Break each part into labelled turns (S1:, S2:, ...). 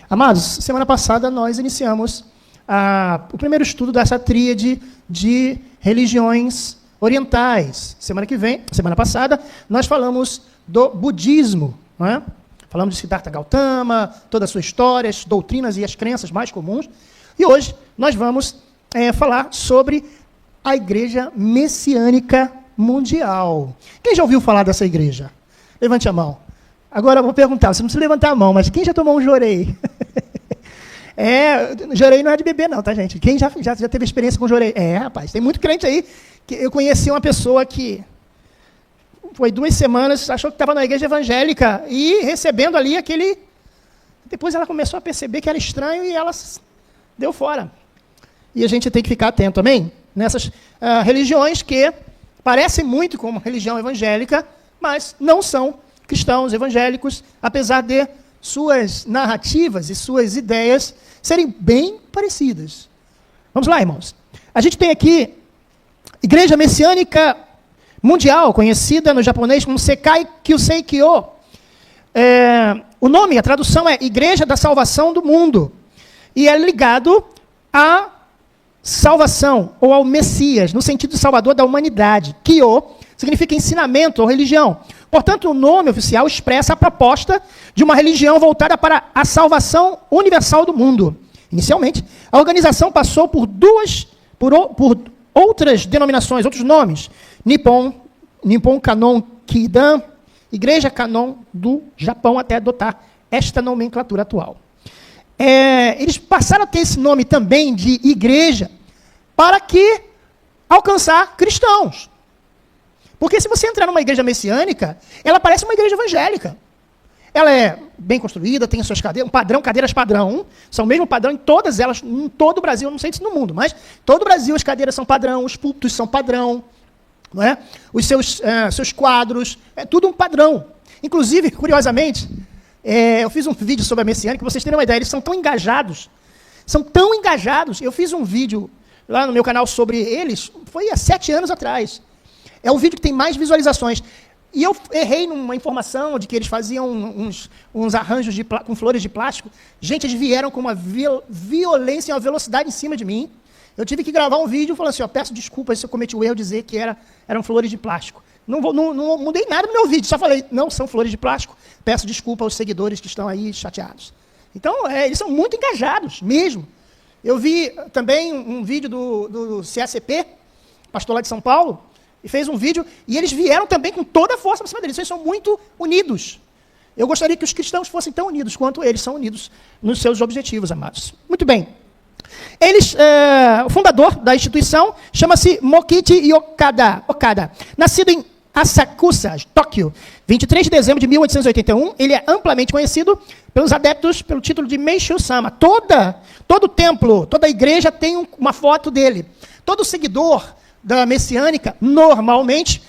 S1: Amados, semana passada nós iniciamos o primeiro estudo dessa tríade de religiões orientais. Semana passada, nós falamos do budismo, não é? Falamos de Siddhartha Gautama, toda a sua história, as doutrinas e as crenças mais comuns. E hoje nós vamos falar sobre a Igreja Messiânica Mundial. Quem já ouviu falar dessa igreja? Levante a mão. Agora eu vou perguntar, você não precisa levantar a mão, mas quem já tomou um jorei? Jorei não é de bebê não, tá, gente? Quem já teve experiência com jorei? Rapaz, tem muito crente aí. Que eu conheci uma pessoa que foi 2 semanas, achou que estava na igreja evangélica e recebendo ali aquele... Depois ela começou a perceber que era estranho e ela deu fora. E a gente tem que ficar atento, amém? Nessas religiões que parecem muito com uma religião evangélica, mas não são cristãos evangélicos, apesar de suas narrativas e suas ideias serem bem parecidas. Vamos lá, irmãos. A gente tem aqui Igreja Messiânica Mundial, conhecida no japonês como Sekai Kyusei Kyo. O nome, a tradução é Igreja da Salvação do Mundo. E é ligado à salvação, ou ao Messias, no sentido de salvador da humanidade. Kyo significa ensinamento ou religião. Portanto, o nome oficial expressa a proposta de uma religião voltada para a salvação universal do mundo. Inicialmente, a organização passou por outras denominações, outros nomes. Nippon Kanon Kidan, Igreja Kanon do Japão, até adotar esta nomenclatura atual. Eles passaram a ter esse nome também de igreja para que alcançar cristãos. Porque se você entrar numa igreja messiânica, ela parece uma igreja evangélica. Ela é bem construída, tem suas cadeiras, cadeiras padrão, são o mesmo padrão em todas elas, em todo o Brasil, não sei se no mundo, mas todo o Brasil as cadeiras são padrão, os púlpitos são padrão, não é? Os seus quadros, é tudo um padrão. Inclusive, curiosamente, eu fiz um vídeo sobre a messiânica, para vocês terem uma ideia, eles são tão engajados, eu fiz um vídeo lá no meu canal sobre eles, foi há 7 anos atrás. É o vídeo que tem mais visualizações. E eu errei numa informação de que eles faziam uns arranjos com flores de plástico. Gente, eles vieram com uma violência e uma velocidade em cima de mim. Eu tive que gravar um vídeo falando assim, peço desculpas se eu cometi o erro de dizer que eram flores de plástico. Não mudei nada no meu vídeo, só falei, não são flores de plástico. Peço desculpa aos seguidores que estão aí chateados. Então, eles são muito engajados, mesmo. Eu vi também um vídeo do CACP, pastor lá de São Paulo, e fez um vídeo, e eles vieram também com toda a força para cima deles. Eles são muito unidos. Eu gostaria que os cristãos fossem tão unidos quanto eles são unidos nos seus objetivos, amados. Muito bem. O fundador da instituição chama-se Mokichi Okada. Nascido em Asakusa, Tóquio, 23 de dezembro de 1881, ele é amplamente conhecido pelos adeptos pelo título de Meishu-sama. Todo templo, toda igreja tem uma foto dele. Todo seguidor da messiânica, normalmente,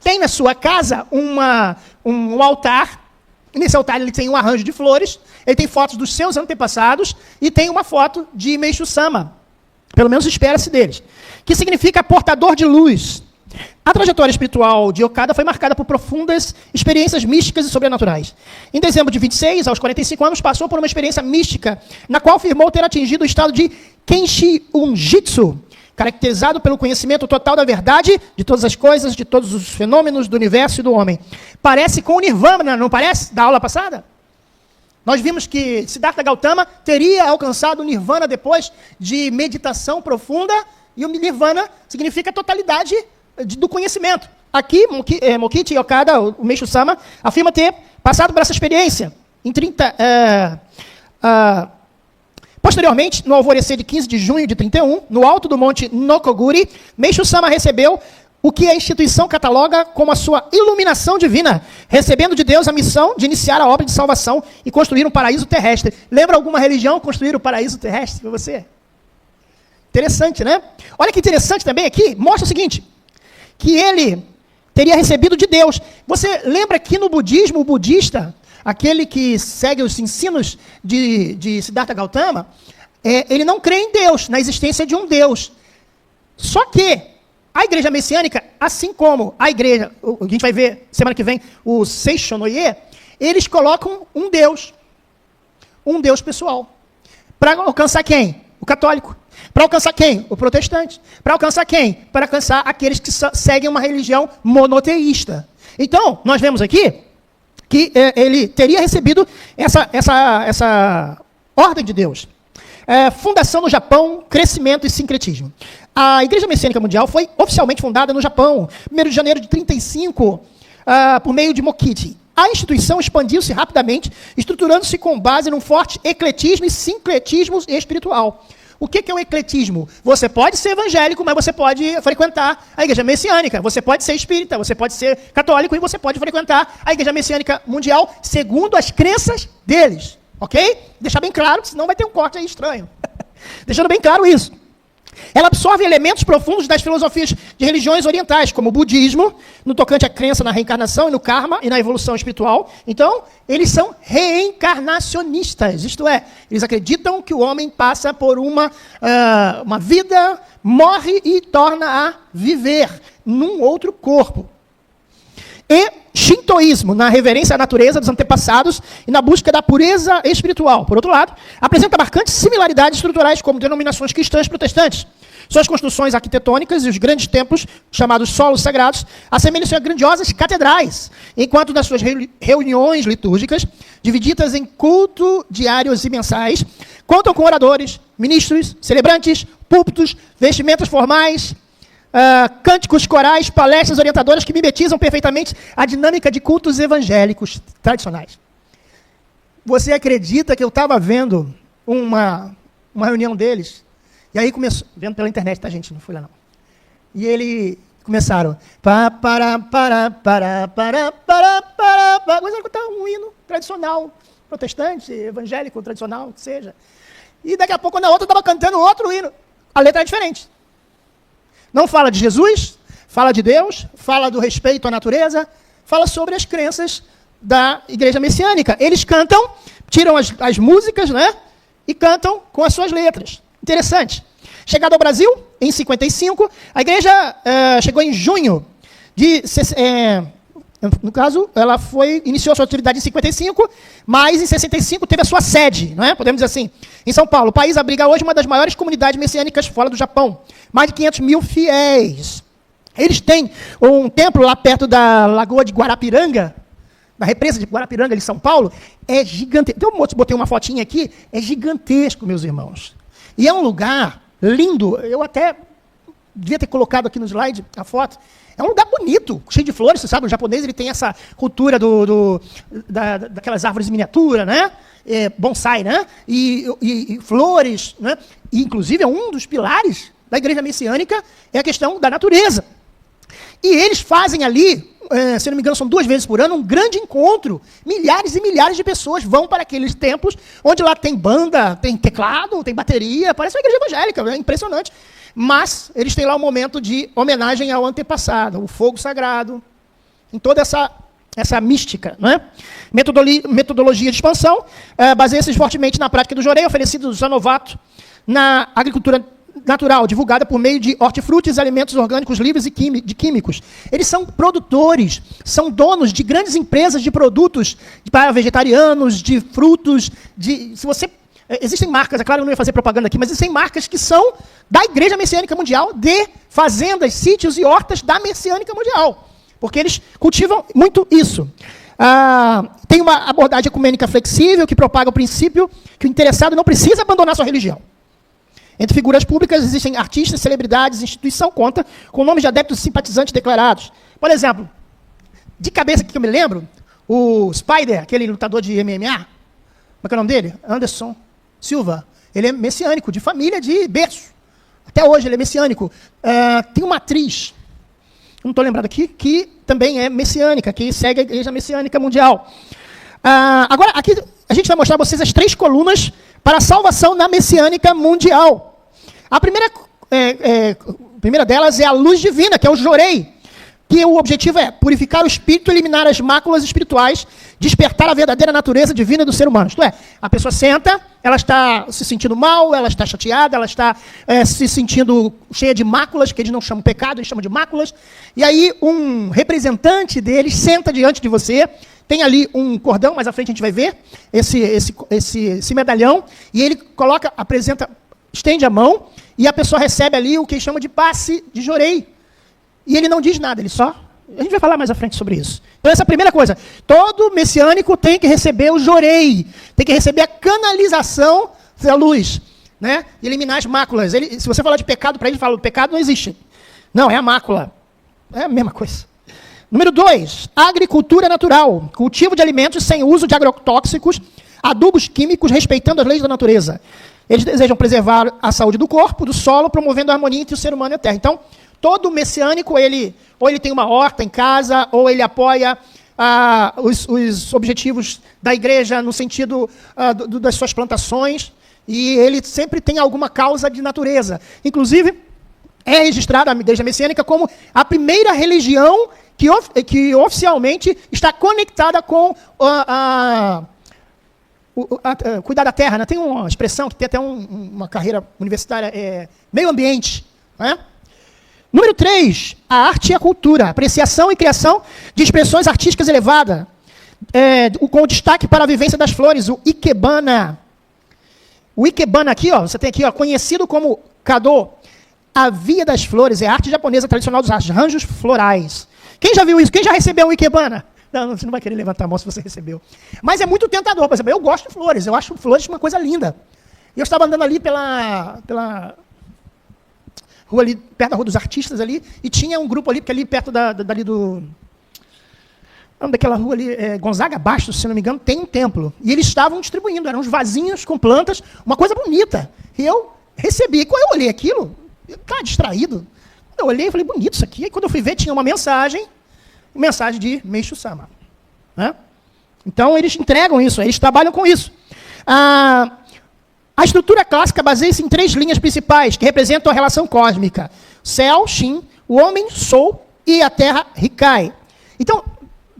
S1: tem na sua casa um altar. E nesse altar ele tem um arranjo de flores, ele tem fotos dos seus antepassados e tem uma foto de Meishu-sama. Pelo menos espera-se deles. Que significa portador de luz. A trajetória espiritual de Okada foi marcada por profundas experiências místicas e sobrenaturais. Em dezembro de 26, aos 45 anos, passou por uma experiência mística, na qual afirmou ter atingido o estado de Kenshi-unjitsu, caracterizado pelo conhecimento total da verdade, de todas as coisas, de todos os fenômenos do universo e do homem. Parece com o Nirvana, não parece? Da aula passada? Nós vimos que Siddhartha Gautama teria alcançado o Nirvana depois de meditação profunda, e o Nirvana significa a totalidade do conhecimento. Aqui, Mokichi Okada, o Meishu-sama, afirma ter passado por essa experiência. Posteriormente, no alvorecer de 15 de junho de 31, no alto do monte Nokoguri, Meishu-sama recebeu o que a instituição cataloga como a sua iluminação divina, recebendo de Deus a missão de iniciar a obra de salvação e construir um paraíso terrestre. Lembra alguma religião construir o paraíso terrestre para você? Interessante, né? Olha que interessante também aqui, mostra o seguinte, que ele teria recebido de Deus. Você lembra que no budismo, o budista, aquele que segue os ensinos de Siddhartha Gautama, ele não crê em Deus, na existência de um Deus. Só que a igreja messiânica, assim como a igreja, a gente vai ver semana que vem, o Seishonoye, eles colocam um Deus. um Deus pessoal. Para alcançar quem? O católico. Para alcançar quem? O protestante. Para alcançar quem? Para alcançar aqueles que seguem uma religião monoteísta. Então, nós vemos aqui que ele teria recebido essa ordem de Deus. Fundação no Japão, crescimento e sincretismo. A Igreja Messiânica Mundial foi oficialmente fundada no Japão, 1º de janeiro de 1935, por meio de Mokichi. A instituição expandiu-se rapidamente, estruturando-se com base num forte ecletismo e sincretismo espiritual. O que é o ecletismo? Você pode ser evangélico, mas você pode frequentar a Igreja Messiânica. Você pode ser espírita, você pode ser católico e você pode frequentar a Igreja Messiânica Mundial segundo as crenças deles. Ok? Deixar bem claro, senão vai ter um corte aí estranho. Deixando bem claro isso. Ela absorve elementos profundos das filosofias de religiões orientais, como o budismo, no tocante à crença na reencarnação e no karma e na evolução espiritual. Então, eles são reencarnacionistas, isto é, eles acreditam que o homem passa por uma vida, morre e torna a viver num outro corpo. E shintoísmo, na reverência à natureza dos antepassados e na busca da pureza espiritual. Por outro lado, apresenta marcantes similaridades estruturais como denominações cristãs protestantes. Suas construções arquitetônicas e os grandes templos, chamados solos sagrados, assemelham-se a grandiosas catedrais, enquanto nas suas reuniões litúrgicas, divididas em culto diários e mensais, contam com oradores, ministros, celebrantes, púlpitos, vestimentas formais, cânticos corais, palestras orientadoras que mimetizam perfeitamente a dinâmica de cultos evangélicos tradicionais. Você acredita que eu estava vendo uma reunião deles? E aí começou, vendo pela internet, tá, gente? Não fui lá, não. E eles começaram, começaram a cantar um hino tradicional, protestante, evangélico, tradicional, que seja. E daqui a pouco, na outra, estava cantando outro hino. A letra é diferente. Não fala de Jesus, fala de Deus, fala do respeito à natureza, fala sobre as crenças da Igreja Messiânica. Eles cantam, tiram as músicas, né, e cantam com as suas letras. Interessante. Chegada ao Brasil, em 55, a igreja chegou em junho de... no caso, ela iniciou sua atividade em 55, mas em 65 teve a sua sede, não é? Podemos dizer assim, em São Paulo. O país abriga hoje uma das maiores comunidades messiânicas fora do Japão. Mais de 500 mil fiéis. Eles têm um templo lá perto da Lagoa de Guarapiranga, da represa de Guarapiranga, de São Paulo. É gigantesco. Eu botei uma fotinha aqui. É gigantesco, meus irmãos. E é um lugar lindo. Eu até devia ter colocado aqui no slide a foto. É um lugar bonito, cheio de flores. Você sabe, o japonês ele tem essa cultura daquelas árvores miniatura, né? Bonsai, né? E flores, né? E, inclusive, é um dos pilares da Igreja Messiânica é a questão da natureza. E eles fazem ali, se não me engano, são 2 vezes por ano, um grande encontro. Milhares e milhares de pessoas vão para aqueles templos, onde lá tem banda, tem teclado, tem bateria, parece uma igreja evangélica, é impressionante. Mas eles têm lá um momento de homenagem ao antepassado, o fogo sagrado, em toda essa mística, não é? Metodologia de expansão, baseia-se fortemente na prática do jorei, oferecido a novato na agricultura natural, divulgada por meio de hortifrutis, alimentos orgânicos livres de químicos. Eles são produtores, são donos de grandes empresas de produtos para vegetarianos, de frutos, existem marcas, é claro, eu não ia fazer propaganda aqui, mas existem marcas que são da Igreja Messiânica Mundial, de fazendas, sítios e hortas da Messiânica Mundial, porque eles cultivam muito isso. Tem uma abordagem ecumênica flexível que propaga o princípio que o interessado não precisa abandonar sua religião. Entre figuras públicas existem artistas, celebridades, instituição conta com nomes de adeptos e simpatizantes declarados. Por exemplo, de cabeça que eu me lembro, o Spider, aquele lutador de MMA, como é que é o nome dele? Anderson Silva. Ele é messiânico, de família de berço. Até hoje ele é messiânico. Tem uma atriz, não estou lembrado aqui, que também é messiânica, que segue a Igreja Messiânica Mundial. Agora, aqui a gente vai mostrar a vocês as 3 colunas para a salvação na Messiânica Mundial. A primeira delas é a luz divina, que é o jorei, que o objetivo é purificar o espírito, eliminar as máculas espirituais, despertar a verdadeira natureza divina do ser humano. Isto é, a pessoa senta, ela está se sentindo mal, ela está chateada, ela está se sentindo cheia de máculas, que eles não chamam pecado, eles chamam de máculas, e aí um representante deles senta diante de você, tem ali um cordão, mais à frente a gente vai ver, esse medalhão, e ele coloca, apresenta, estende a mão, e a pessoa recebe ali o que chama de passe de jorei. E ele não diz nada, ele só... A gente vai falar mais à frente sobre isso. Então essa é a primeira coisa. Todo messiânico tem que receber o jorei, tem que receber a canalização da luz, né? E eliminar as máculas. Se você falar de pecado para ele, fala, o pecado não existe. Não, é a mácula. É a mesma coisa. Número 2, agricultura natural. Cultivo de alimentos sem uso de agrotóxicos, adubos químicos, respeitando as leis da natureza. Eles desejam preservar a saúde do corpo, do solo, promovendo a harmonia entre o ser humano e a terra. Então, todo messiânico, ou ele tem uma horta em casa, ou ele apoia os objetivos da igreja no sentido das suas plantações, e ele sempre tem alguma causa de natureza. Inclusive, é registrada a igreja messiânica como a primeira religião que oficialmente está conectada com cuidar da terra. Né? Tem uma expressão que tem até uma carreira universitária, meio ambiente, né? Número 3, a arte e a cultura. Apreciação e criação de expressões artísticas elevadas. Com destaque para a vivência das flores, o Ikebana. O Ikebana aqui, ó, você tem aqui, ó, conhecido como Kado. A via das flores é a arte japonesa tradicional dos arranjos florais. Quem já viu isso? Quem já recebeu um Ikebana? Não, você não vai querer levantar a mão se você recebeu. Mas é muito tentador. Por exemplo, eu gosto de flores. Eu acho flores uma coisa linda. E eu estava andando ali pela rua ali, perto da Rua dos Artistas ali, e tinha um grupo ali, porque ali perto dali do... daquela rua ali, Gonzaga Bastos, se não me engano, tem um templo. E eles estavam distribuindo, eram uns vasinhos com plantas, uma coisa bonita. E eu recebi. E quando eu olhei aquilo, eu estava distraído. Quando eu olhei, eu falei, bonito isso aqui. E quando eu fui ver, tinha uma mensagem de Meishu Sama. Né? Então, eles entregam isso, eles trabalham com isso. A estrutura clássica baseia-se em 3 linhas principais, que representam a relação cósmica. Céu, Shin, o homem, Sol, e a terra, Rikai. Então,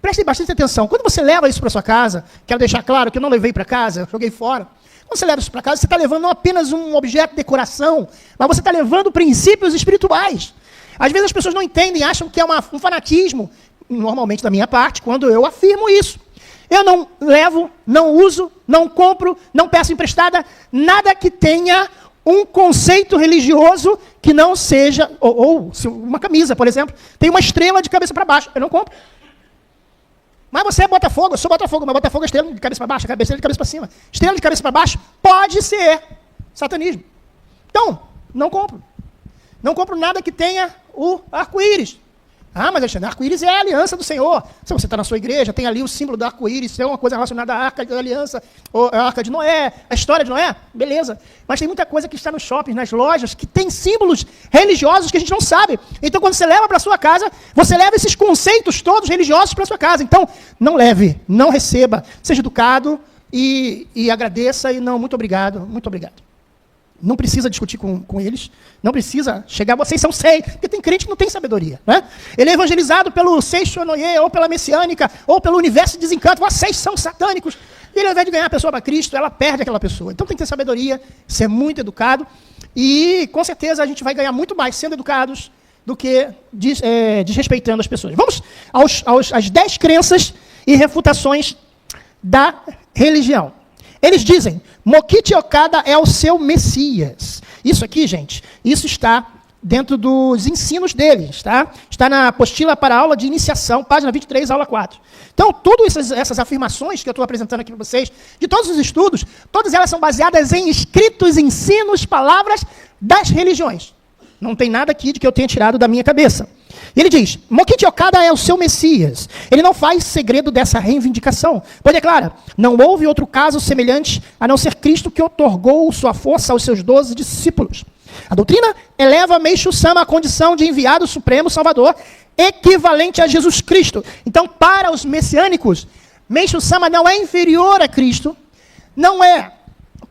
S1: prestem bastante atenção. Quando você leva isso para sua casa, quero deixar claro que eu não levei para casa, joguei fora. Quando você leva isso para casa, você está levando não apenas um objeto de decoração, mas você está levando princípios espirituais. Às vezes as pessoas não entendem, acham que é um fanatismo, normalmente da minha parte, quando eu afirmo isso. Eu não levo, não uso, não compro, não peço emprestada, nada que tenha um conceito religioso que não seja, ou uma camisa, por exemplo, tem uma estrela de cabeça para baixo, eu não compro. Mas você é Botafogo, eu sou Botafogo, mas Botafogo é estrela de cabeça para baixo, estrela de cabeça para cima. Estrela de cabeça para baixo pode ser satanismo. Então, não compro. Não compro nada que tenha o arco-íris. Ah, mas Alexandre, arco-íris é a aliança do Senhor. Se você está na sua igreja, tem ali o símbolo do arco-íris, é uma coisa relacionada à arca da aliança, ou à arca de Noé, a história de Noé, beleza. Mas tem muita coisa que está nos shoppings, nas lojas, que tem símbolos religiosos que a gente não sabe. Então, quando você leva para a sua casa, você leva esses conceitos todos religiosos para a sua casa. Então, não leve, não receba, seja educado e agradeça e não, muito obrigado, muito obrigado. Não precisa discutir com eles, não precisa chegar, vocês são sei, porque tem crente que não tem sabedoria. Né? Ele é evangelizado pelo Seisho Noye, ou pela Messiânica, ou pelo Universo de Desencanto, vocês são satânicos. E ele, ao invés de ganhar a pessoa para Cristo, ela perde aquela pessoa. Então tem que ter sabedoria, ser muito educado, e com certeza a gente vai ganhar muito mais sendo educados do que desrespeitando as pessoas. Vamos às 10 crenças e refutações da religião. Eles dizem, Mokichi Okada é o seu Messias. Isso aqui, gente, isso está dentro dos ensinos deles, tá? Está na apostila para a aula de iniciação, página 23, aula 4. Então, todas essas afirmações que eu estou apresentando aqui para vocês, de todos os estudos, todas elas são baseadas em escritos, ensinos, palavras das religiões. Não tem nada aqui de que eu tenha tirado da minha cabeça. Ele diz, Mokichi Okada é o seu Messias. Ele não faz segredo dessa reivindicação. Pois declara, não houve outro caso semelhante a não ser Cristo que otorgou sua força aos seus 12 discípulos. A doutrina eleva Meishu Sama à condição de enviado supremo salvador, equivalente a Jesus Cristo. Então, para os messiânicos, Meishu Sama não é inferior a Cristo, não é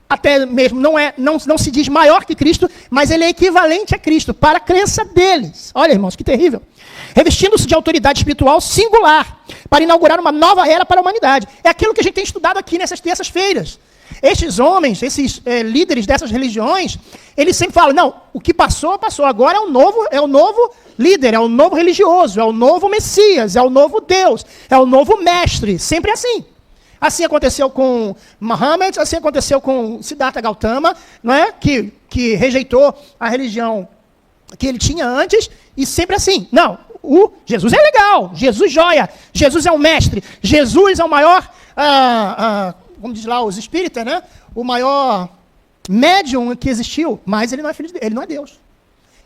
S1: até mesmo, não se diz maior que Cristo, mas ele é equivalente a Cristo, para a crença deles. Olha, irmãos, que terrível. Revestindo-se de autoridade espiritual singular, para inaugurar uma nova era para a humanidade. É aquilo que a gente tem estudado aqui nessas terças-feiras. Estes homens, esses líderes dessas religiões, eles sempre falam, não, o que passou, passou, agora é o novo líder, é o novo religioso, é o novo Messias, é o novo Deus, é o novo mestre. Sempre assim. Assim aconteceu com Muhammad, assim aconteceu com Siddhartha Gautama, não é? Que rejeitou a religião que ele tinha antes, e sempre assim. Não, Jesus é legal, Jesus joia, Jesus é o mestre, Jesus é o maior, como diz lá os espíritas, né? O maior médium que existiu, mas ele não é filho de Deus, ele não é Deus.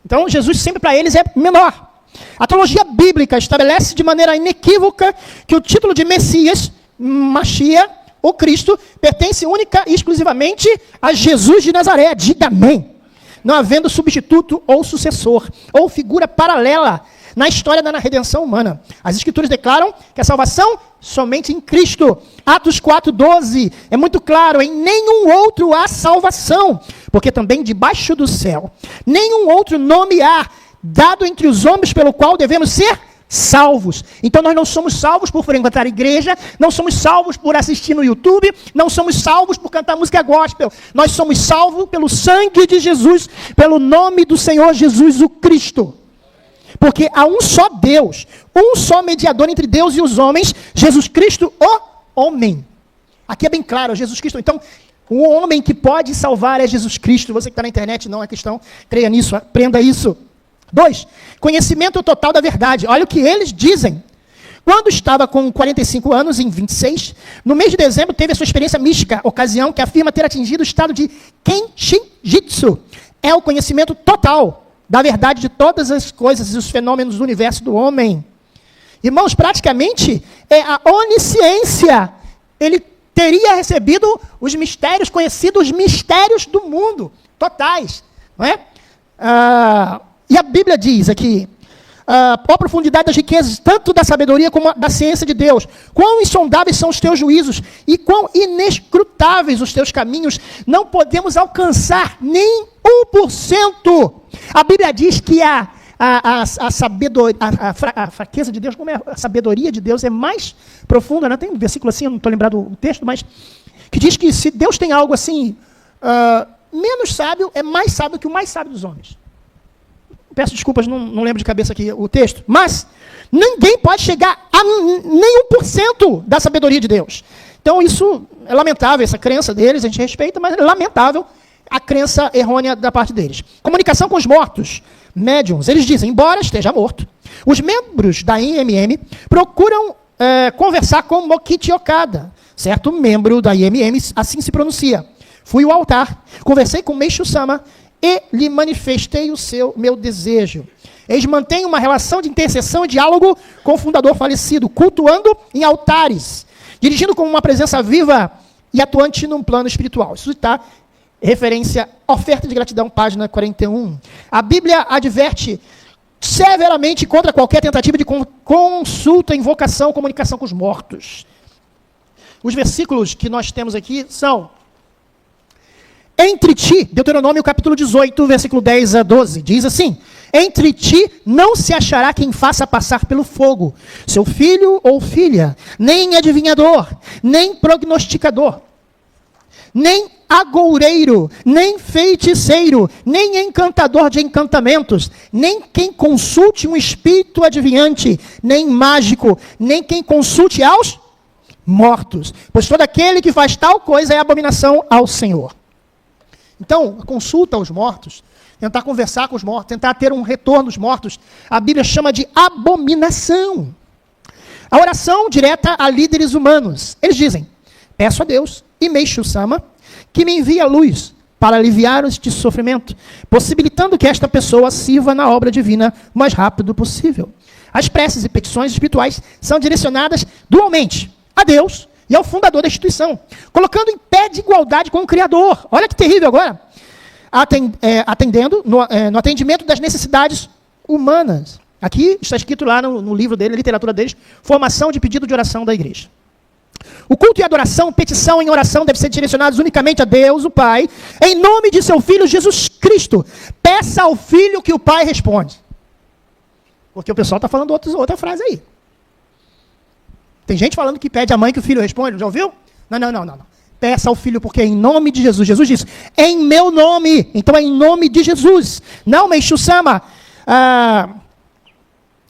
S1: Então, Jesus sempre para eles é menor. A teologia bíblica estabelece de maneira inequívoca que o título de Messias, Mashiach, ou Cristo, pertence única e exclusivamente a Jesus de Nazaré. Diga amém. Não havendo substituto ou sucessor, ou figura paralela na história da redenção humana. As Escrituras declaram que a salvação somente em Cristo. Atos 4:12 é muito claro, em nenhum outro há salvação, porque também debaixo do céu nenhum outro nome há dado entre os homens pelo qual devemos ser salvos. Então nós não somos salvos por frequentar a igreja, não somos salvos por assistir no YouTube, não somos salvos por cantar música gospel. Nós somos salvos pelo sangue de Jesus, pelo nome do Senhor Jesus o Cristo. Porque há um só Deus, um só mediador entre Deus e os homens, Jesus Cristo, o homem. Aqui é bem claro, Jesus Cristo. Então, o homem que pode salvar é Jesus Cristo. Você que está na internet, não é questão, creia nisso, aprenda isso. 2, conhecimento total da verdade. Olha o que eles dizem. Quando estava com 45 anos, em 26, no mês de dezembro, teve a sua experiência mística, ocasião que afirma ter atingido o estado de Kenshin-jitsu. É o conhecimento total da verdade de todas as coisas e os fenômenos do universo do homem. Irmãos, praticamente é a onisciência. Ele teria recebido os mistérios, conhecido os mistérios do mundo, totais. Não é? E a Bíblia diz aqui, a profundidade das riquezas, tanto da sabedoria como da ciência de Deus. Quão insondáveis são os teus juízos e quão inescrutáveis os teus caminhos. Não podemos alcançar nem 1%. A Bíblia diz que a sabedoria, a fraqueza de Deus, como é a sabedoria de Deus é mais profunda, né? Tem um versículo assim, eu não estou lembrado o texto, mas que diz que se Deus tem algo assim, menos sábio, é mais sábio que o mais sábio dos homens. Peço desculpas, não lembro de cabeça aqui o texto, mas ninguém pode chegar a nem 1% da sabedoria de Deus. Então isso é lamentável, essa crença deles, a gente respeita, mas é lamentável a crença errônea da parte deles. Comunicação com os mortos, médiums, eles dizem, embora esteja morto, os membros da IMM procuram conversar com Mokichi Okada, certo membro da IMM, assim se pronuncia. Fui ao altar, conversei com Meishu-sama e lhe manifestei meu desejo. Eles mantêm uma relação de intercessão e diálogo com o fundador falecido, cultuando em altares, dirigindo como uma presença viva e atuante num plano espiritual. Isso está referência oferta de gratidão, página 41. A Bíblia adverte severamente contra qualquer tentativa de consulta, invocação, comunicação com os mortos. Os versículos que nós temos aqui são: entre ti, Deuteronômio capítulo 18, versículo 10 a 12, diz assim: entre ti não se achará quem faça passar pelo fogo seu filho ou filha, nem adivinhador, nem prognosticador, nem agoureiro, nem feiticeiro, nem encantador de encantamentos, nem quem consulte um espírito adivinhante, nem mágico, nem quem consulte aos mortos, pois todo aquele que faz tal coisa é abominação ao Senhor. Então, consulta aos mortos, tentar conversar com os mortos, tentar ter um retorno dos mortos, a Bíblia chama de abominação. A oração direta a líderes humanos. Eles dizem: peço a Deus e Meishu-sama que me envie a luz para aliviar este sofrimento, possibilitando que esta pessoa sirva na obra divina o mais rápido possível. As preces e petições espirituais são direcionadas dualmente a Deus e ao fundador da instituição, colocando em pé de igualdade com o Criador. Olha que terrível agora. Atendendo no atendimento das necessidades humanas. Aqui está escrito lá no livro dele, literatura deles, formação de pedido de oração da igreja. O culto e adoração, petição em oração devem ser direcionados unicamente a Deus, o Pai, em nome de seu Filho Jesus Cristo. Peça ao Filho que o Pai responde. Porque o pessoal está falando outra frase aí. Tem gente falando que pede à mãe que o filho responde, já ouviu? Não. Peça ao Filho, porque é em nome de Jesus. Jesus disse, em meu nome. Então é em nome de Jesus. Não, Meishu-sama,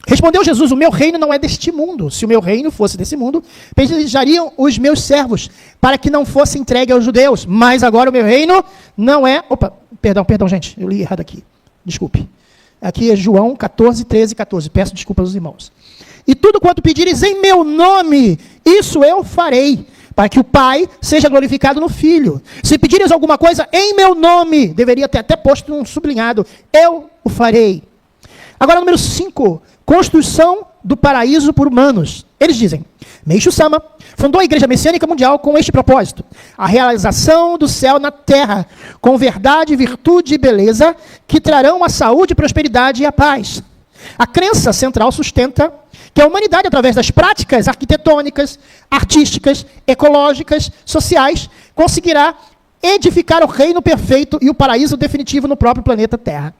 S1: Respondeu Jesus: o meu reino não é deste mundo. Se o meu reino fosse desse mundo, pelejariam os meus servos, para que não fosse entregue aos judeus. Mas agora o meu reino não é... Opa, perdão, gente, eu li errado aqui. Desculpe. Aqui é João 14, 13 e 14. Peço desculpas aos irmãos. E tudo quanto pedires em meu nome, isso eu farei, para que o Pai seja glorificado no Filho. Se pedires alguma coisa em meu nome, deveria ter até posto um sublinhado, eu o farei. Agora, número 5, construção do paraíso por humanos. Eles dizem: Meishu Sama fundou a Igreja Messiânica Mundial com este propósito: a realização do céu na terra, com verdade, virtude e beleza, que trarão a saúde, prosperidade e a paz. A crença central sustenta que a humanidade, através das práticas arquitetônicas, artísticas, ecológicas, sociais, conseguirá edificar o reino perfeito e o paraíso definitivo no próprio planeta Terra.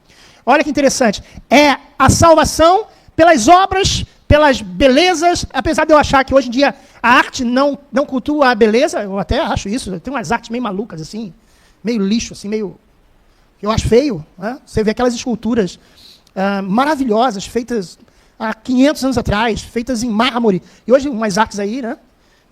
S1: Olha que interessante. É a salvação pelas obras, pelas belezas, apesar de eu achar que hoje em dia a arte não cultua a beleza, eu até acho isso, tem umas artes meio malucas, assim, meio lixo, assim, meio... Eu acho feio, né? Você vê aquelas esculturas maravilhosas, feitas há 500 anos atrás, feitas em mármore, e hoje umas artes aí, né?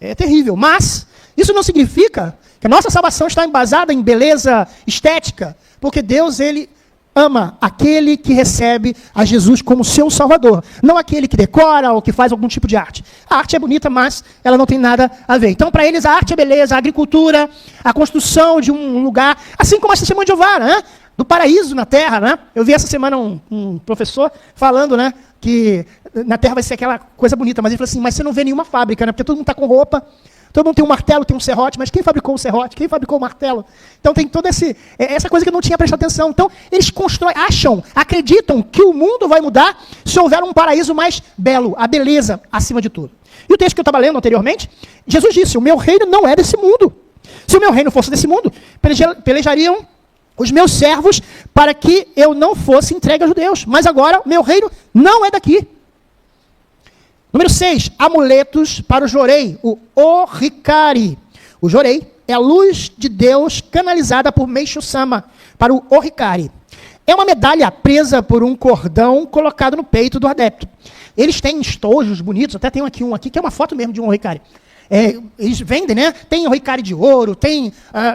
S1: É terrível. Mas isso não significa que a nossa salvação está embasada em beleza estética, porque Deus, ele ama aquele que recebe a Jesus como seu Salvador, não aquele que decora ou que faz algum tipo de arte. A arte é bonita, mas ela não tem nada a ver. Então, para eles, a arte é beleza, a agricultura, a construção de um lugar, assim como a Testemunha de Jeová, né? Do paraíso na terra, né? Eu vi essa semana um professor falando, né, que na terra vai ser aquela coisa bonita, mas ele falou assim: mas você não vê nenhuma fábrica, né? Porque todo mundo está com roupa, todo mundo tem um martelo, tem um serrote, mas quem fabricou o serrote? Quem fabricou o martelo? Então tem toda essa coisa que eu não tinha prestado atenção. Então eles constroem, acreditam que o mundo vai mudar se houver um paraíso mais belo, a beleza acima de tudo. E o texto que eu estava lendo anteriormente, Jesus disse: o meu reino não é desse mundo. Se o meu reino fosse desse mundo, pelejariam os meus servos para que eu não fosse entregue aos judeus. Mas agora o meu reino não é daqui. Número 6, amuletos para o Jorei, o Oricari. O Jorei é a luz de Deus canalizada por Meishu Sama para o Oricari. É uma medalha presa por um cordão colocado no peito do adepto. Eles têm estojos bonitos, até tem um aqui que é uma foto mesmo de um Oricari. Eles vendem, né? Tem Oricari de ouro, tem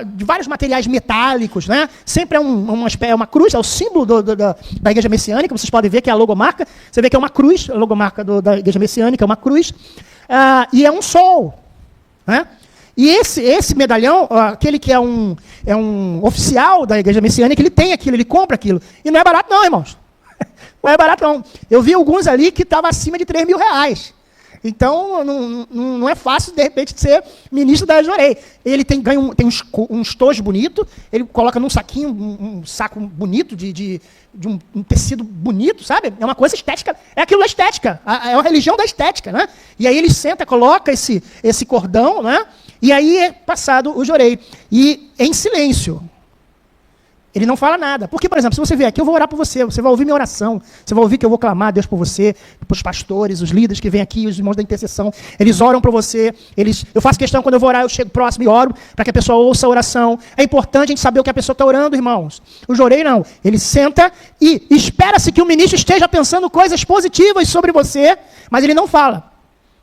S1: de vários materiais metálicos, né? Sempre é uma cruz, é o símbolo da Igreja Messiânica. Vocês podem ver que é a logomarca. Você vê que é uma cruz, a logomarca da Igreja Messiânica é uma cruz. E é um sol, né? E esse medalhão, aquele que é um oficial da Igreja Messiânica, ele tem aquilo, ele compra aquilo. E não é barato não, irmãos. Não é barato não. Eu vi alguns ali que estavam acima de R$3.000. Então, não é fácil, de repente, ser ministro da Jorei. Ele tem um estojo bonito, ele coloca num saquinho, um saco bonito, de um tecido bonito, sabe? É uma coisa estética. É aquilo da estética. É uma religião da estética, né? E aí ele senta, coloca esse cordão, né? E aí é passado o Jorei. E em silêncio. Ele não fala nada. Porque, por exemplo, se você vier aqui, eu vou orar por você. Você vai ouvir minha oração. Você vai ouvir que eu vou clamar a Deus por você, para os pastores, os líderes que vêm aqui, os irmãos da intercessão. Eles oram por você. Eu faço questão, quando eu vou orar, eu chego próximo e oro, para que a pessoa ouça a oração. É importante a gente saber o que a pessoa está orando, irmãos. O Jorei não. Ele senta e espera-se que o ministro esteja pensando coisas positivas sobre você, mas ele não fala.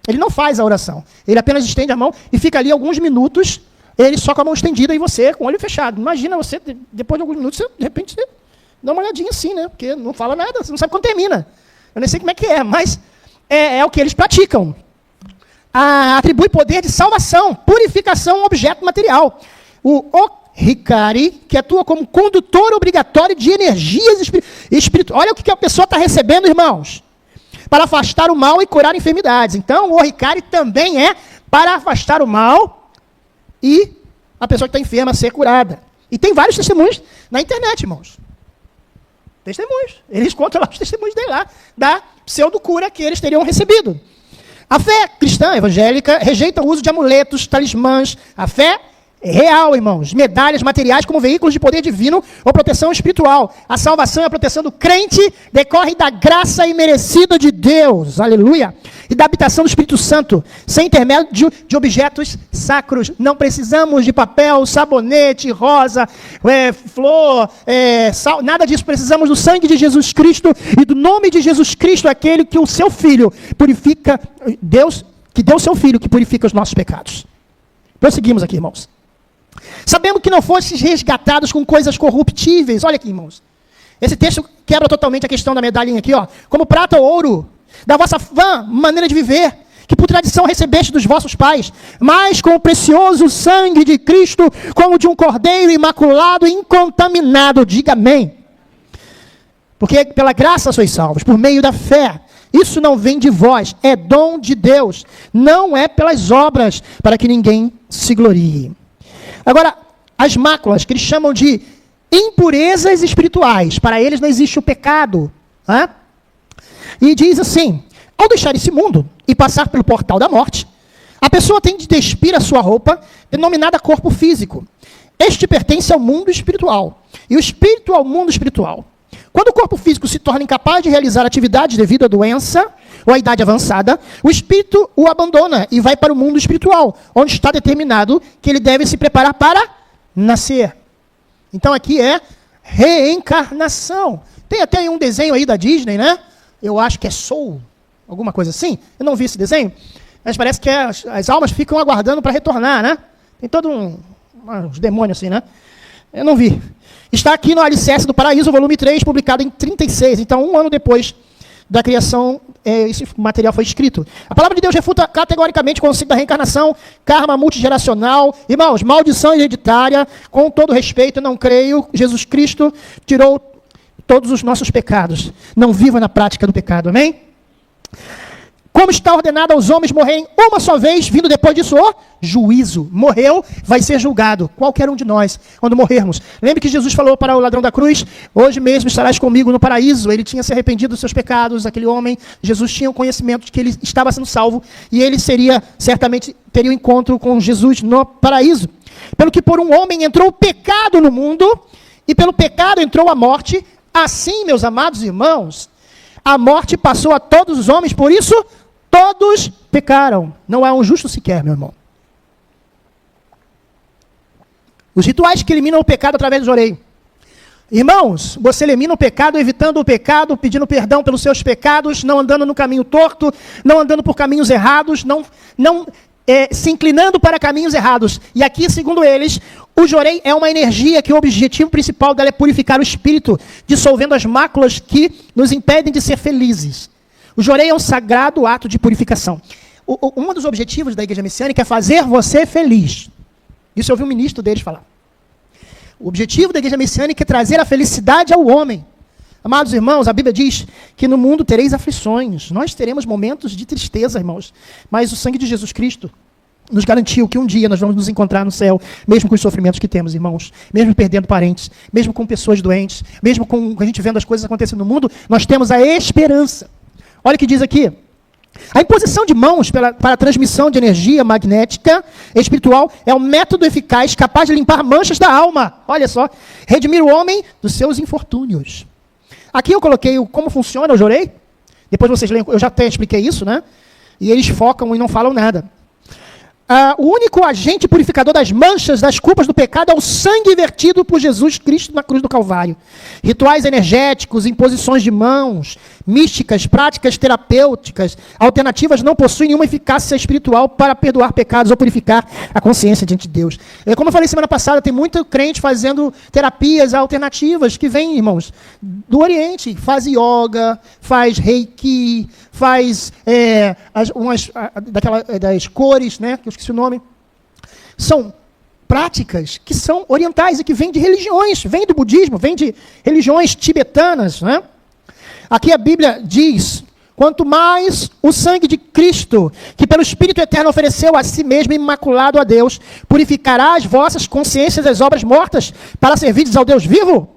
S1: Ele não faz a oração. Ele apenas estende a mão e fica ali alguns minutos, ele só com a mão estendida e você com o olho fechado. Imagina você, depois de alguns minutos, de repente, você dá uma olhadinha assim, né? Porque não fala nada, você não sabe quando termina. Eu nem sei como é que é, mas é o que eles praticam. Atribui poder de salvação, purificação ao objeto material. O Oricari, que atua como condutor obrigatório de energias espirituais. Olha o que a pessoa está recebendo, irmãos. Para afastar o mal e curar enfermidades. Então, o Oricari também é para afastar o mal e a pessoa que está enferma ser curada. E tem vários testemunhos na internet, irmãos. Testemunhos. Eles contam lá os testemunhos dele lá, da pseudo-cura que eles teriam recebido. A fé cristã evangélica rejeita o uso de amuletos, talismãs. A fé real, irmãos. Medalhas materiais como veículos de poder divino ou proteção espiritual. A salvação e a proteção do crente decorrem da graça imerecida de Deus. Aleluia. e da habitação do Espírito Santo, sem intermédio de objetos sacros. Não precisamos de papel, sabonete, rosa, flor, sal, nada disso. Precisamos do sangue de Jesus Cristo e do nome de Jesus Cristo, aquele que o seu Filho purifica, Deus que deu o seu Filho que purifica os nossos pecados. Prosseguimos aqui, irmãos. Sabendo que não fostes resgatados com coisas corruptíveis. Olha aqui, irmãos. Esse texto quebra totalmente a questão da medalhinha aqui, ó. Como prata ou ouro, da vossa vã maneira de viver, que por tradição recebeste dos vossos pais, mas com o precioso sangue de Cristo, como de um cordeiro imaculado e incontaminado. Diga amém. Porque pela graça sois salvos, por meio da fé. Isso não vem de vós, é dom de Deus. Não é pelas obras, para que ninguém se glorie. Agora, as máculas, que eles chamam de impurezas espirituais, para eles não existe o pecado. Né? E diz assim, ao deixar esse mundo e passar pelo portal da morte, a pessoa tem de despir a sua roupa, denominada corpo físico. Este pertence ao mundo espiritual, e o espírito ao mundo espiritual. Quando o corpo físico se torna incapaz de realizar atividades devido à doença ou à idade avançada, o espírito o abandona e vai para o mundo espiritual, onde está determinado que ele deve se preparar para nascer. Então aqui é reencarnação. Tem até um desenho aí da Disney, né? Eu acho que é Soul, alguma coisa assim. Eu não vi esse desenho, mas parece que as almas ficam aguardando para retornar, né? Tem todo uns demônios assim, né? Eu não vi. Está aqui no Alicerce do Paraíso, volume 3, publicado em 36. Então, um ano depois da criação, esse material foi escrito. A palavra de Deus refuta categoricamente o conceito da reencarnação, karma multigeracional. Irmãos, maldição hereditária, com todo respeito, não creio. Jesus Cristo tirou todos os nossos pecados. Não viva na prática do pecado, amém? Como está ordenado aos homens morrerem uma só vez, vindo depois disso o juízo. Morreu, vai ser julgado. Qualquer um de nós, quando morrermos. Lembre que Jesus falou para o ladrão da cruz, hoje mesmo estarás comigo no paraíso. Ele tinha se arrependido dos seus pecados, aquele homem. Jesus tinha o conhecimento de que ele estava sendo salvo, e ele certamente teria um encontro com Jesus no paraíso. Pelo que por um homem entrou o pecado no mundo, e pelo pecado entrou a morte. Assim, meus amados irmãos, a morte passou a todos os homens, por isso todos pecaram. Não há um justo sequer, meu irmão. Os rituais que eliminam o pecado através do joreio. Irmãos, você elimina o pecado, evitando o pecado, pedindo perdão pelos seus pecados, não andando no caminho torto, não andando por caminhos errados, não se inclinando para caminhos errados. E aqui, segundo eles, o jorei é uma energia que o objetivo principal dela é purificar o espírito, dissolvendo as máculas que nos impedem de ser felizes. O jorei é um sagrado ato de purificação. Um dos objetivos da Igreja Messiânica é fazer você feliz. Isso eu ouvi um ministro deles falar. O objetivo da Igreja Messiânica é trazer a felicidade ao homem. Amados irmãos, a Bíblia diz que no mundo tereis aflições. Nós teremos momentos de tristeza, irmãos. Mas o sangue de Jesus Cristo nos garantiu que um dia nós vamos nos encontrar no céu, mesmo com os sofrimentos que temos, irmãos. Mesmo perdendo parentes, mesmo com pessoas doentes, mesmo com a gente vendo as coisas acontecendo no mundo, nós temos a esperança. Olha o que diz aqui. A imposição de mãos para a transmissão de energia magnética espiritual é um método eficaz capaz de limpar manchas da alma. Olha só. Redimir o homem dos seus infortúnios. Aqui eu coloquei como funciona o jorei. Depois vocês leem, eu já até expliquei isso, né? E eles focam e não falam nada. O único agente purificador das manchas, das culpas do pecado é o sangue vertido por Jesus Cristo na cruz do Calvário. Rituais energéticos, imposições de mãos, místicas, práticas terapêuticas, alternativas não possuem nenhuma eficácia espiritual para perdoar pecados ou purificar a consciência diante de Deus. Como eu falei semana passada, tem muito crente fazendo terapias alternativas que vêm, irmãos, do Oriente. Faz yoga, faz reiki, faz das cores, né, que eu esqueci o nome. São práticas que são orientais e que vêm de religiões, vêm do budismo, vêm de religiões tibetanas, né? Aqui a Bíblia diz, quanto mais o sangue de Cristo, que pelo Espírito Eterno ofereceu a si mesmo imaculado a Deus, purificará as vossas consciências das obras mortas para servirdes ao Deus vivo.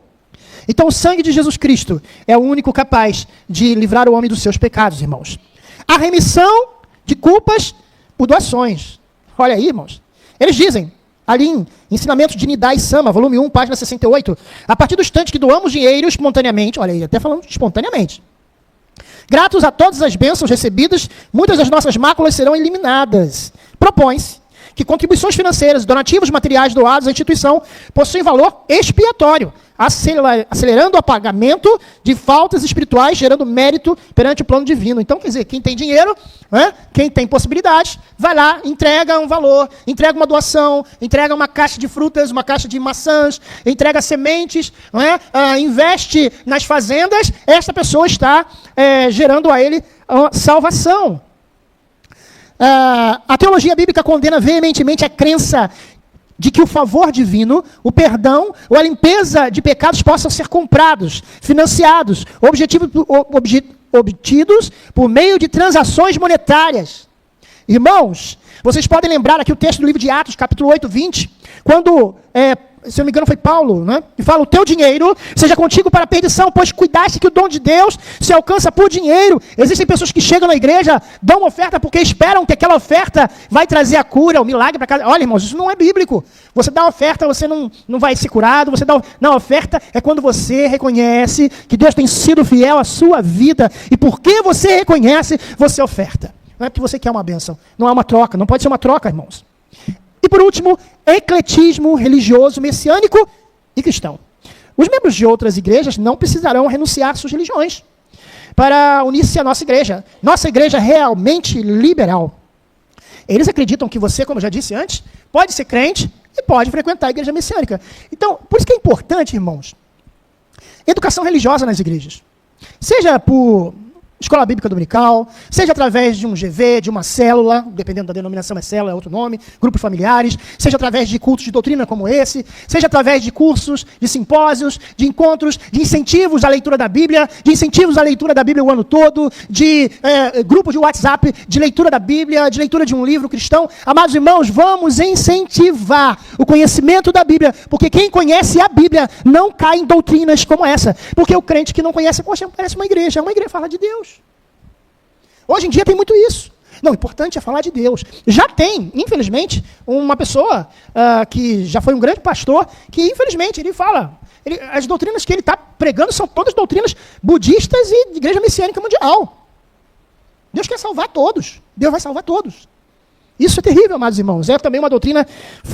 S1: Então o sangue de Jesus Cristo é o único capaz de livrar o homem dos seus pecados, irmãos. A remissão de culpas por doações. Olha aí, irmãos. Eles dizem, ali em Ensinamentos de Nidai Sama, volume 1, página 68, a partir do instante que doamos dinheiro espontaneamente, olha aí, até falando espontaneamente, Gratos a todas as bênçãos recebidas, muitas das nossas máculas serão eliminadas. Propõe-se que contribuições financeiras e donativos materiais doados à instituição possuem valor expiatório, acelerando o pagamento de faltas espirituais, gerando mérito perante o plano divino. Então, quer dizer, quem tem dinheiro, né, quem tem possibilidades, vai lá, entrega um valor, entrega uma doação, entrega uma caixa de frutas, uma caixa de maçãs, entrega sementes, né, investe nas fazendas, esta pessoa está gerando a ele salvação. A teologia bíblica condena veementemente a crença de que o favor divino, o perdão ou a limpeza de pecados possam ser comprados, financiados, obtidos por meio de transações monetárias. Irmãos, vocês podem lembrar aqui o texto do livro de Atos, capítulo 8, 20, quando, se não me engano foi Paulo, né? Que fala, o teu dinheiro seja contigo para a perdição, pois cuidaste que o dom de Deus se alcança por dinheiro. Existem pessoas que chegam na igreja, dão uma oferta porque esperam que aquela oferta vai trazer a cura, o milagre para casa. Olha, irmãos, isso não é bíblico. Você dá oferta, você não vai ser curado. Não, a oferta é quando você reconhece que Deus tem sido fiel à sua vida. E porque você reconhece, você oferta. Não é porque você quer uma bênção. Não é uma troca, não pode ser uma troca, irmãos. E por último, ecletismo religioso, messiânico e cristão. Os membros de outras igrejas não precisarão renunciar às suas religiões para unir-se à nossa igreja. Nossa igreja é realmente liberal. Eles acreditam que você, como eu já disse antes, pode ser crente e pode frequentar a igreja messiânica. Então, por isso que é importante, irmãos, educação religiosa nas igrejas. Seja por escola bíblica dominical, seja através de um GV, de uma célula, dependendo da denominação é célula, é outro nome, grupos familiares, seja através de cultos de doutrina como esse, seja através de cursos, de simpósios, de encontros, de incentivos à leitura da Bíblia, de incentivos à leitura da Bíblia o ano todo, de grupos de WhatsApp, de leitura da Bíblia, de leitura de um livro cristão. Amados irmãos, vamos incentivar o conhecimento da Bíblia, porque quem conhece a Bíblia não cai em doutrinas como essa, porque o crente que não conhece, poxa, parece uma igreja fala de Deus. Hoje em dia tem muito isso. Não, o importante é falar de Deus. Já tem, infelizmente, uma pessoa que já foi um grande pastor, que infelizmente ele fala, as doutrinas que ele está pregando são todas doutrinas budistas e de igreja messiânica mundial. Deus quer salvar todos. Deus vai salvar todos. Isso é terrível, amados irmãos. É também uma doutrina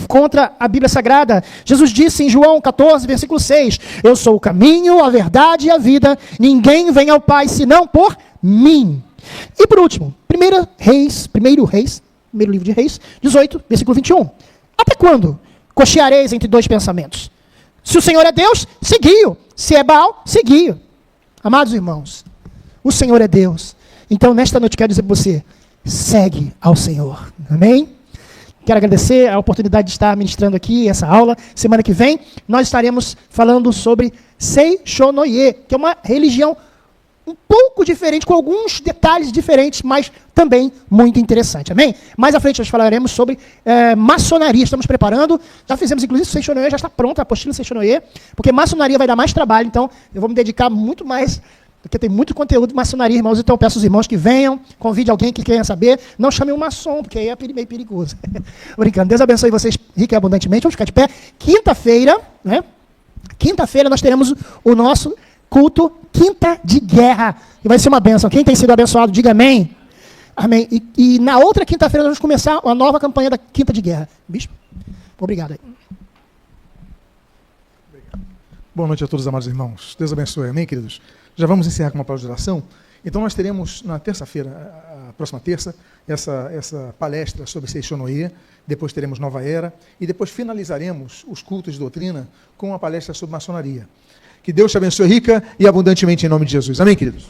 S1: contra a Bíblia Sagrada. Jesus disse em João 14, versículo 6, eu sou o caminho, a verdade e a vida. Ninguém vem ao Pai senão por mim. E por último, primeiro livro de Reis, 18, versículo 21. Até quando cocheareis entre dois pensamentos? Se o Senhor é Deus, segui-o. Se é Baal, segui-o. Amados irmãos, o Senhor é Deus. Então, nesta noite, quero dizer para você, segue ao Senhor. Amém? Quero agradecer a oportunidade de estar ministrando aqui essa aula. Semana que vem, nós estaremos falando sobre Seishonoye, que é uma religião um pouco diferente, com alguns detalhes diferentes, mas também muito interessante. Amém? Mais à frente nós falaremos sobre maçonaria. Estamos preparando, já fizemos inclusive Seishonoye, já está pronta a apostila Seishonoye, porque maçonaria vai dar mais trabalho, então eu vou me dedicar muito mais, porque tem muito conteúdo de maçonaria, irmãos, então eu peço aos irmãos que venham, convide alguém que queira saber, não chame um maçom, porque aí é meio perigoso. Brincando. Deus abençoe vocês rica e abundantemente. Vamos ficar de pé. Quinta-feira, né? Quinta-feira nós teremos o nosso culto Quinta de Guerra, e vai ser uma bênção. Quem tem sido abençoado, diga amém. Amém. E na outra quinta-feira nós vamos começar uma nova campanha da Quinta de Guerra. Bispo, obrigado aí.
S2: Boa noite a todos, amados irmãos. Deus abençoe. Amém, queridos? Já vamos encerrar com uma palavra de oração. Então nós teremos na terça-feira, a próxima terça, essa palestra sobre Seishonoye, depois teremos Nova Era, e depois finalizaremos os cultos de doutrina com uma palestra sobre maçonaria. Que Deus te abençoe rica e abundantemente em nome de Jesus. Amém, queridos?